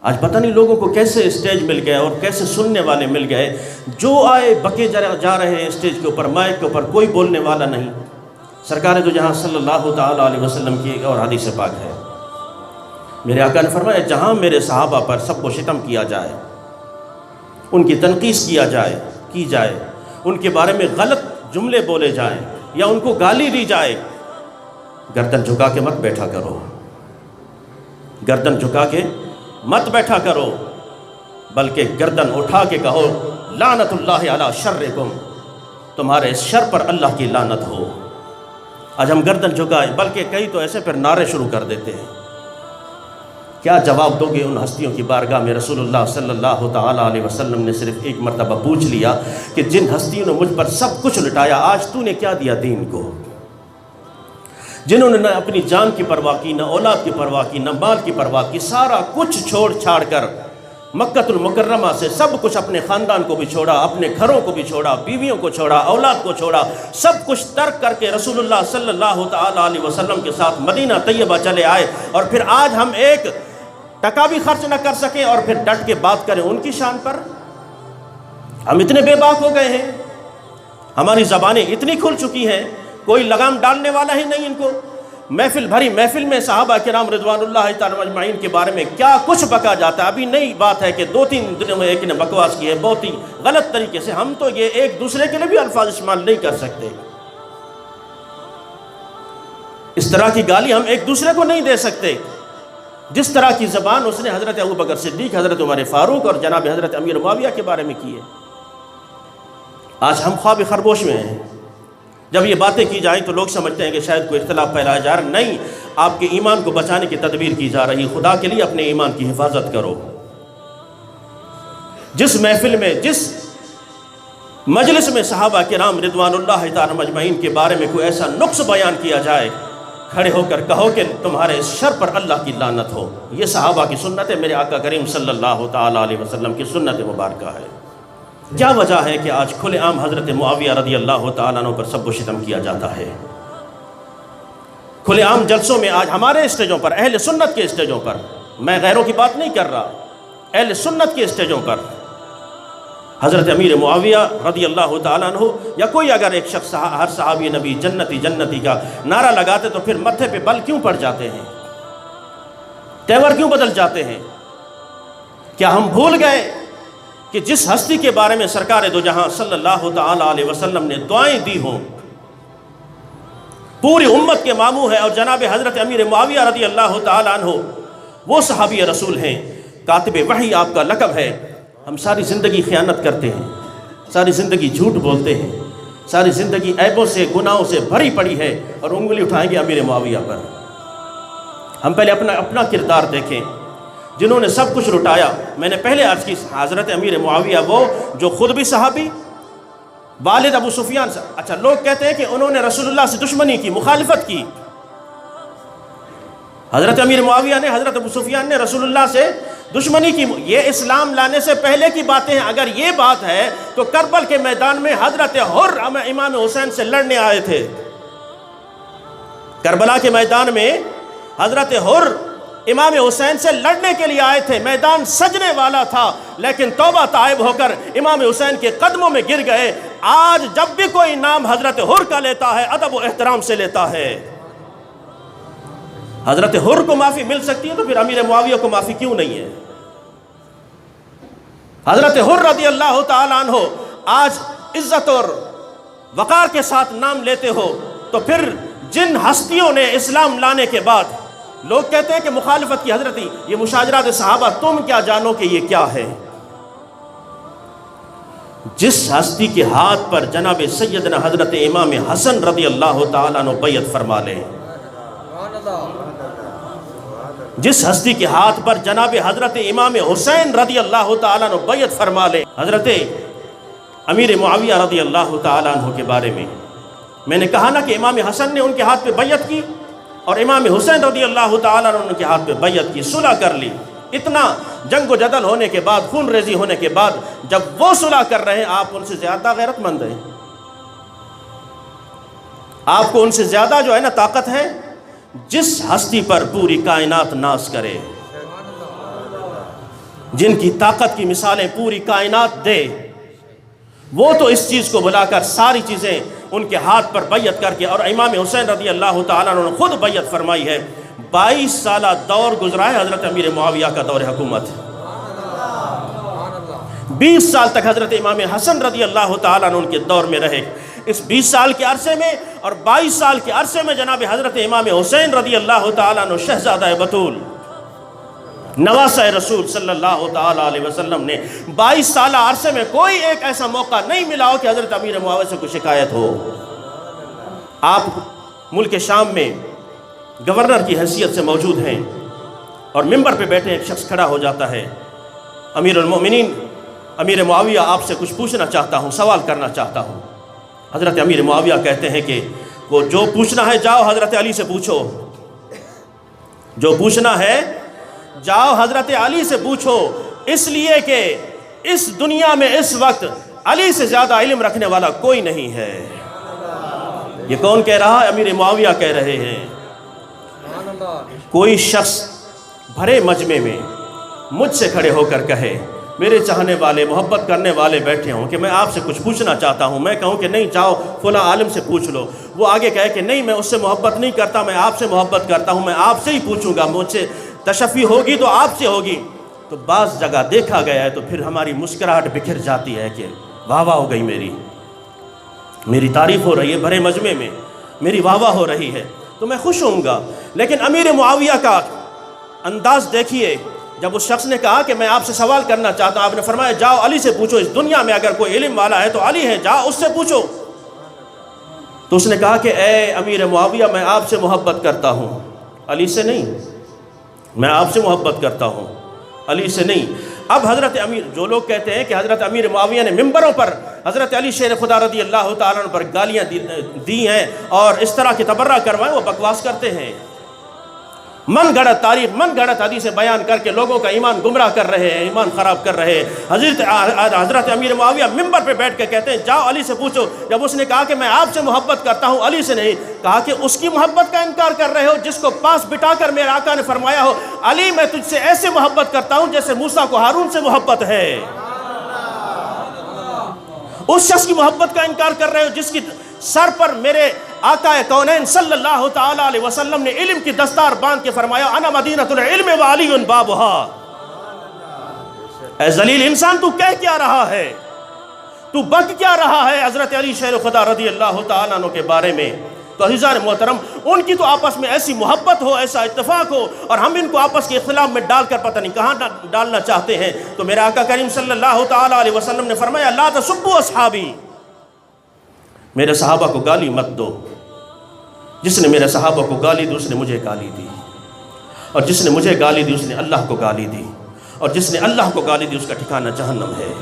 آج پتہ نہیں لوگوں کو کیسے اسٹیج مل گئے اور کیسے سننے والے مل گئے، جو آئے بکے جا رہے ہیں اسٹیج کے اوپر، مائک کے اوپر، کوئی بولنے والا نہیں۔ سرکار دو جہاں صلی اللہ تعالیٰ علیہ وسلم کی ایک اور حدیث پاک ہے، میرے آقا نے فرمایا جہاں میرے صحابہ پر سب کو ستم کیا جائے، ان کی تنقیص کی جائے، ان کے بارے میں غلط جملے بولے جائیں یا ان کو گالی دی جائے، گردن جھکا کے مت بیٹھا کرو، گردن جھکا کے مت بیٹھا کرو، بلکہ گردن اٹھا کے کہو لعنت اللہ علی شرکم، تمہارے اس شر پر اللہ کی لعنت ہو۔ آج ہم گردن جھکائیں، بلکہ کئی تو ایسے پھر نعرے شروع کر دیتے ہیں۔ کیا جواب دو گے ان ہستیوں کی بارگاہ میں؟ رسول اللہ صلی اللہ تعالیٰ علیہ وسلم نے صرف ایک مرتبہ پوچھ لیا کہ جن ہستیوں نے مجھ پر سب کچھ لٹایا، آج تو نے کیا دیا دین کو؟ جنہوں نے نہ اپنی جان کی پرواہ کی، نہ اولاد کی پرواہ کی، نہ مال کی پرواہ کی، سارا کچھ چھوڑ چھاڑ کر مکہ المکرمہ سے سب کچھ، اپنے خاندان کو بھی چھوڑا، اپنے گھروں کو بھی چھوڑا، بیویوں کو چھوڑا، اولاد کو چھوڑا، سب کچھ ترک کر کے رسول اللہ صلی اللہ تعالیٰ علیہ وسلم کے ساتھ مدینہ طیبہ چلے آئے، اور پھر آج ہم ایک ٹکا بھی خرچ نہ کر سکیں اور پھر ڈٹ کے بات کریں ان کی شان پر؟ ہم اتنے بے باک ہو گئے ہیں، ہماری زبانیں اتنی کھل چکی ہیں، کوئی لگام ڈالنے والا ہی نہیں ان کو۔ محفل بھری محفل میں صحابہ کرام رضوان اللہ تعالیٰ اجمعین کے بارے میں کیا کچھ بکا جاتا ہے۔ ابھی نئی بات ہے کہ 2-3 دنوں میں ایک نے بکواس کی ہے بہت ہی غلط طریقے سے، ہم تو یہ ایک دوسرے کے لیے بھی الفاظ استعمال نہیں کر سکتے، اس طرح کی گالی ہم ایک دوسرے کو نہیں دے سکتے جس طرح کی زبان اس نے حضرت ابوبکر صدیق، حضرت عمر فاروق اور جناب حضرت امیر معاویہ کے بارے میں کی ہے۔ آج ہم خواب خرگوش میں ہیں، جب یہ باتیں کی جائیں تو لوگ سمجھتے ہیں کہ شاید کوئی اختلاف پھیلایا جا رہا ہے۔ نہیں، آپ کے ایمان کو بچانے کی تدبیر کی جا رہی۔ خدا کے لیے اپنے ایمان کی حفاظت کرو۔ جس محفل میں، جس مجلس میں صحابہ کرام رضوان اللہ تعالیٰ اجمعین کے بارے میں کوئی ایسا نقص بیان کیا جائے، کھڑے ہو کر کہو کہ تمہارے اس شر پر اللہ کی لعنت ہو۔ یہ صحابہ کی سنت ہے، میرے آقا کریم صلی اللہ تعالیٰ علیہ وسلم کی سنت مبارکہ ہے۔ کیا وجہ ہے کہ آج کھلے عام حضرت معاویہ رضی اللہ تعالیٰ عنہ پر سب و شتم کیا جاتا ہے؟ کھلے عام جلسوں میں آج ہمارے اسٹیجوں پر، اہل سنت کے اسٹیجوں پر، میں غیروں کی بات نہیں کر رہا، اہل سنت کے اسٹیجوں پر حضرت امیر معاویہ رضی اللہ تعالیٰ عنہ یا کوئی اگر ایک شخص ہر صحابی نبی جنتی جنتی کا نعرہ لگاتے تو پھر متھے پہ بل کیوں پڑ جاتے ہیں؟ تیور کیوں بدل جاتے ہیں؟ کیا ہم بھول گئے کہ جس ہستی کے بارے میں سرکار دو جہاں صلی اللہ تعالیٰ علیہ وسلم نے دعائیں دی ہوں، پوری امت کے ماموں ہے، اور جناب حضرت امیر معاویہ رضی اللہ تعالیٰ عنہ وہ صحابی رسول ہیں، کاتب وحی آپ کا لقب ہے۔ ہم ساری زندگی خیانت کرتے ہیں، ساری زندگی جھوٹ بولتے ہیں، ساری زندگی عیبوں سے گناہوں سے بھری پڑی ہے، اور انگلی اٹھائیں گے امیر معاویہ پر۔ ہم پہلے اپنا کردار دیکھیں، جنہوں نے سب کچھ لٹایا۔ میں نے پہلے عرض کی حضرت امیر معاویہ وہ جو خود بھی صحابی، والد ابو سفیان سے، اچھا لوگ کہتے ہیں کہ انہوں نے رسول اللہ سے دشمنی کی، مخالفت کی۔ حضرت امیر معاویہ نے، حضرت ابو سفیان نے رسول اللہ سے دشمنی کی، یہ اسلام لانے سے پہلے کی باتیں ہیں۔ اگر یہ بات ہے تو کربل کے میدان میں حضرت حر امام حسین سے لڑنے آئے تھے۔ کربلا کے میدان میں حضرت حر امام حسین سے لڑنے کے لیے آئے تھے، میدان سجنے والا تھا، لیکن توبہ تائب ہو کر امام حسین کے قدموں میں گر گئے۔ آج جب بھی کوئی نام حضرت حر کا لیتا ہے، ادب و احترام سے لیتا ہے۔ حضرت حر کو معافی مل سکتی ہے تو پھر امیر معاویہ کو معافی کیوں نہیں ہے؟ حضرت حر رضی اللہ تعالیٰ عنہ آج عزت اور وقار کے ساتھ نام لیتے ہو، تو پھر جن ہستیوں نے اسلام لانے کے بعد لوگ کہتے ہیں کہ مخالفت کی، حضرت یہ مشاجرات صحابہ، تم کیا جانو کہ یہ کیا ہے؟ جس ہستی کے ہاتھ پر جناب سیدنا حضرت امام حسن رضی اللہ تعالیٰ عنہ بیعت فرما لے، جس ہستی کے ہاتھ پر جناب حضرت امام حسین رضی اللہ تعالیٰ عنہ بیعت فرما لے۔ حضرت امیر معاویہ رضی اللہ تعالیٰ عنہ کے بارے میں نے کہا نا کہ امام حسن نے ان کے ہاتھ پہ بیعت کی، اور امام حسین رضی اللہ تعالیٰ عنہ ان کے ہاتھ پہ بیعت کی، صلح کر لی۔ اتنا جنگ و جدل ہونے کے بعد، خون ریزی ہونے کے بعد جب وہ صلح کر رہے ہیں، آپ ان سے زیادہ غیرت مند ہیں؟ آپ کو ان سے زیادہ جو ہے نا طاقت ہے؟ جس ہستی پر پوری کائنات ناز کرے، جن کی طاقت کی مثالیں پوری کائنات دے، وہ تو اس چیز کو بلا کر ساری چیزیں ان کے ہاتھ پر بیعت کر کے، اور امام حسین رضی اللہ تعالیٰ عنہ نے خود بیعت فرمائی ہے۔ 22 سالہ دور گزرا ہے حضرت امیر معاویہ کا دور حکومت۔ 20 سال تک حضرت امام حسن رضی اللہ تعالیٰ عنہ ان کے دور میں رہے۔ اس 20 سال کے عرصے میں اور 22 سال کے عرصے میں جناب حضرت امام حسین رضی اللہ تعالیٰ عنہ شہزادہ بطول نواسہ رسول صلی اللہ تعالیٰ علیہ وسلم نے 22 سالہ عرصے میں کوئی ایک ایسا موقع نہیں ملا ہو کہ حضرت امیر معاویہ سے کوئی شکایت ہو۔ آپ ملک شام میں گورنر کی حیثیت سے موجود ہیں اور ممبر پہ بیٹھے ایک شخص کھڑا ہو جاتا ہے، امیر المومنین امیر معاویہ آپ سے کچھ پوچھنا چاہتا ہوں، سوال کرنا چاہتا ہوں۔ حضرت امیر معاویہ کہتے ہیں کہ وہ جو پوچھنا ہے جاؤ حضرت علی سے پوچھو، جو پوچھنا ہے جاؤ حضرت علی سے پوچھو، اس لیے کہ اس دنیا میں اس وقت علی سے زیادہ علم رکھنے والا کوئی نہیں ہے۔ یہ کون کہہ رہا ہے؟ امیر معاویہ کہہ رہے ہیں۔ کوئی شخص بھرے مجمع میں مجھ سے کھڑے ہو کر کہے، میرے چاہنے والے محبت کرنے والے بیٹھے ہوں، کہ میں آپ سے کچھ پوچھنا چاہتا ہوں، میں کہوں کہ نہیں جاؤ فلاں عالم سے پوچھ لو، وہ آگے کہے کہ نہیں میں اس سے محبت نہیں کرتا، میں آپ سے محبت کرتا ہوں، میں آپ سے ہی پوچھوں گا، مجھ سے تشفی ہوگی تو آپ سے ہوگی، تو بعض جگہ دیکھا گیا ہے تو پھر ہماری مسکراہٹ بکھر جاتی ہے کہ واہ واہ ہو گئی، میری تعریف ہو رہی ہے بھرے مجمع میں، میری واہ واہ ہو رہی ہے تو میں خوش ہوں گا۔ لیکن امیر معاویہ کا انداز دیکھیے، جب اس شخص نے کہا کہ میں آپ سے سوال کرنا چاہتا ہوں، آپ نے فرمایا جاؤ علی سے پوچھو، اس دنیا میں اگر کوئی علم والا ہے تو علی ہے، جاؤ اس سے پوچھو۔ تو اس نے کہا کہ اے امیر معاویہ میں آپ سے محبت کرتا ہوں، علی سے نہیں، میں آپ سے محبت کرتا ہوں، علی سے نہیں۔ اب حضرت امیر، جو لوگ کہتے ہیں کہ حضرت امیر معاویہ نے ممبروں پر حضرت علی شیر خدا رضی اللہ تعالیٰ عنہ پر گالیاں دی ہیں اور اس طرح کی تبرہ کروائیں، وہ بکواس کرتے ہیں، من گھڑت تاریخ، من گھڑت حدیثیں بیان کر کے لوگوں کا ایمان گمراہ کر رہے ہیں، ایمان خراب کر رہے ہیں۔ حضرت امیر معاویہ ممبر پہ بیٹھ کے کہتے ہیں جاؤ علی سے پوچھو۔ جب اس نے کہا کہ میں آپ سے محبت کرتا ہوں، علی سے نہیں، کہا کہ اس کی محبت کا انکار کر رہے ہو جس کو پاس بٹھا کر میرے آقا نے فرمایا ہو علی میں تجھ سے ایسے محبت کرتا ہوں جیسے موسیٰ کو ہارون سے محبت ہے۔ اس شخص کی محبت کا انکار کر رہے ہو جس کی سر پر میرے آقا کونین صلی اللہ تعالیٰ علیہ وسلم نے علم کی دستار باندھ کے فرمایا انا مدینہ العلم وعلی بابہا۔ اے ذلیل انسان تو کہہ کیا رہا ہے، تو بک کیا رہا ہے حضرت علی شیر خدا رضی اللہ تعالیٰ عنہ کے بارے میں؟ تو عزیزان محترم، ان کی تو آپس میں ایسی محبت ہو، ایسا اتفاق ہو، اور ہم ان کو آپس کے اختلاف میں ڈال کر پتہ نہیں کہاں ڈالنا چاہتے ہیں۔ تو میرے آقا کریم صلی اللہ تعالیٰ علیہ وسلم نے فرمایا لا تسبوا اصحابی، میرے صحابہ کو گالی مت دو، جس نے میرے صحابہ کو گالی دی اس نے مجھے گالی دی، اور جس نے مجھے گالی دی اس نے اللہ کو گالی دی، اور جس نے اللہ کو گالی دی اس کا ٹھکانہ جہنم ہے۔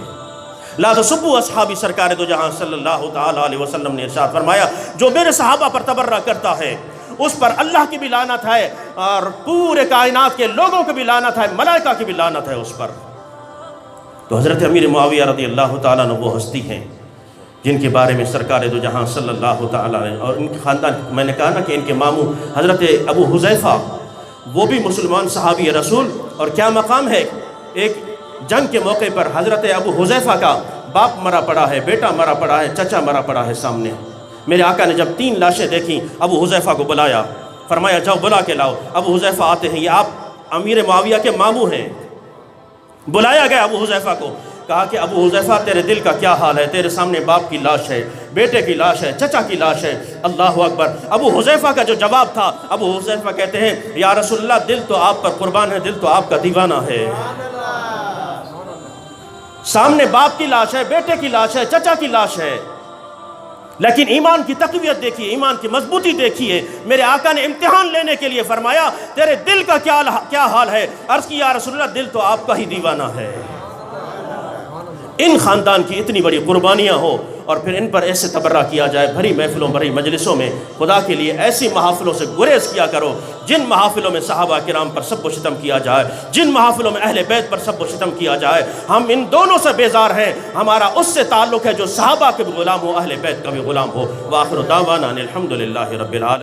لا تسبوا اصحابی، سرکار دو جہاں صلی اللہ تعالیٰ علیہ وسلم نے ارشاد فرمایا جو میرے صحابہ پر تبرہ کرتا ہے اس پر اللہ کی بھی لعنت ہے اور پورے کائنات کے لوگوں کی بھی لعنت ہے، ملائکہ کی بھی لعنت ہے اس پر۔ تو حضرت امیر معاویہ رضی اللہ تعالیٰ عنہ وہ ہستی ہیں جن کے بارے میں سرکار دو جہاں صلی اللہ تعالیٰ عنہ اور ان کے خاندان، میں نے کہا نا کہ ان کے ماموں حضرت ابو حذیفہ وہ بھی مسلمان صحابی رسول، اور کیا مقام ہے، ایک جنگ کے موقع پر حضرت ابو حذیفہ کا باپ مرا پڑا ہے، بیٹا مرا پڑا ہے، چچا مرا پڑا ہے سامنے۔ میرے آقا نے جب 3 لاشیں دیکھیں ابو حذیفہ کو بلایا، فرمایا جاؤ بلا کے لاؤ۔ ابو حذیفہ آتے ہیں، یہ آپ امیر معاویہ کے ماموں ہیں۔ بلایا گیا ابو حذیفہ کو، کہا کہ ابو حذیفہ تیرے دل کا کیا حال ہے، تیرے سامنے باپ کی لاش ہے، بیٹے کی لاش ہے، چچا کی لاش ہے۔ اللہ اکبر۔ ابو حذیفہ کا جو جواب تھا، ابو حذیفہ کہتے ہیں یا رسول اللہ دل تو آپ پر قربان ہے، دل تو آپ کا دیوانہ ہے۔ سامنے باپ کی لاش ہے، بیٹے کی لاش ہے، چچا کی لاش ہے، لیکن ایمان کی تقویت دیکھیے، ایمان کی مضبوطی دیکھیے۔ میرے آقا نے امتحان لینے کے لیے فرمایا تیرے دل کا کیا حال ہے؟ عرض کی یا رسول اللہ دل تو آپ کا ہی دیوانہ ہے۔ ان خاندان کی اتنی بڑی قربانیاں ہو اور پھر ان پر ایسے تبرہ کیا جائے بھری محفلوں بھری مجلسوں میں، خدا کے لیے ایسی محافلوں سے گریز کیا کرو جن محافلوں میں صحابہ کرام پر سب و شتم کیا جائے، جن محافلوں میں اہل بیت پر سب و شتم کیا جائے۔ ہم ان دونوں سے بیزار ہیں، ہمارا اس سے تعلق ہے جو صحابہ کے بھی غلام ہو، اہل بیت کا بھی غلام ہو۔ وآخر دعوانا الحمدللہ رب العالمین۔